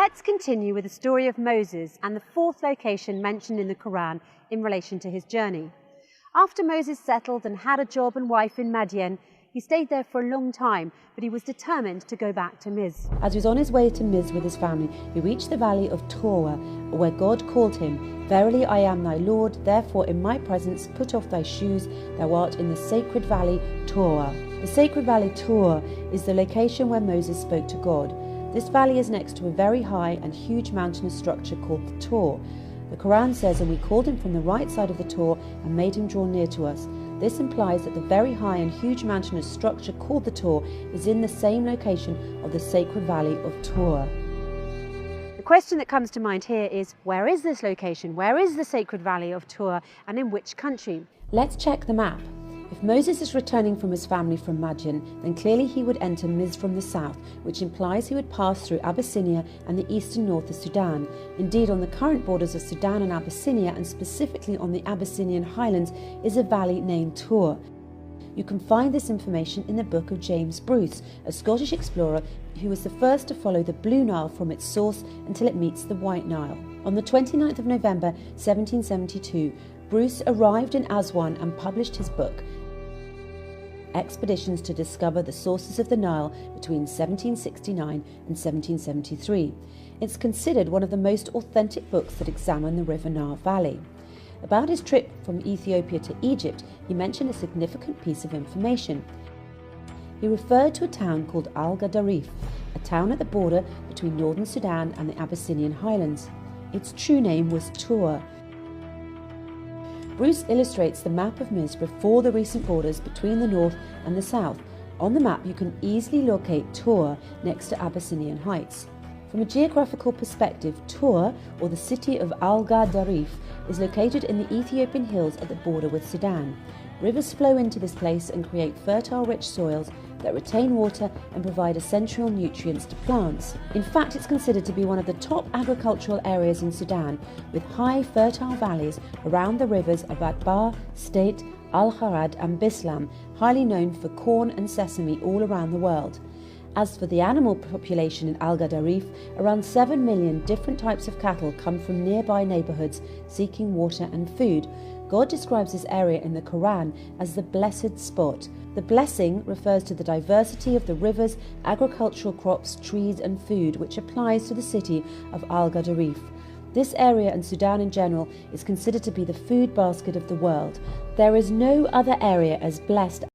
Let's continue with the story of Moses and the fourth location mentioned in the Quran in relation to his journey. After Moses settled and had a job and wife in Madian, he stayed there for a long time, but he was determined to go back to Miz. As he was on his way to Miz with his family, he reached the valley of Torah, where God called him, "Verily I am thy Lord, therefore in my presence put off thy shoes, thou art in the sacred valley Torah." The sacred valley Torah is the location where Moses spoke to God. This valley is next to a very high and huge mountainous structure called the Tor. The Quran says, "And we called him from the right side of the Tor and made him draw near to us." This implies that the very high and huge mountainous structure called the Tor is in the same location of the sacred valley of Torah. The question that comes to mind here is, where is this location? Where is the sacred valley of Torah, and in which country? Let's check the map. If Moses is returning from his family from Madian, then clearly he would enter Miz from the south, which implies he would pass through Abyssinia and the eastern north of Sudan. Indeed, on the current borders of Sudan and Abyssinia, and specifically on the Abyssinian highlands, is a valley named Tor. You can find this information in the book of James Bruce, a Scottish explorer who was the first to follow the Blue Nile from its source until it meets the White Nile. On the 29th of November 1772, Bruce arrived in Aswan and published his book, Expeditions to Discover the Sources of the Nile, between 1769 and 1773. It's considered one of the most authentic books that examine the River Nile Valley. About his trip from Ethiopia to Egypt, he mentioned a significant piece of information. He referred to a town called Al-Gadarif, a town at the border between northern Sudan and the Abyssinian highlands. Its true name was Tor. Bruce illustrates the map of Miz before the recent borders between the north and the south. On the map you can easily locate Tor next to Abyssinian Heights. From a geographical perspective, Tor, or the city of Al-Gadarif, is located in the Ethiopian hills at the border with Sudan. Rivers flow into this place and create fertile, rich soils that retain water and provide essential nutrients to plants. In fact, it's considered to be one of the top agricultural areas in Sudan, with high, fertile valleys around the rivers of Atbah, State, Al-Harad and Bislam, highly known for corn and sesame all around the world. As for the animal population in Al-Gadarif, around 7 million different types of cattle come from nearby neighbourhoods seeking water and food. God describes this area in the Quran as the blessed spot. The blessing refers to the diversity of the rivers, agricultural crops, trees and food, which applies to the city of Al-Gadarif. This area and Sudan in general is considered to be the food basket of the world. There is no other area as blessed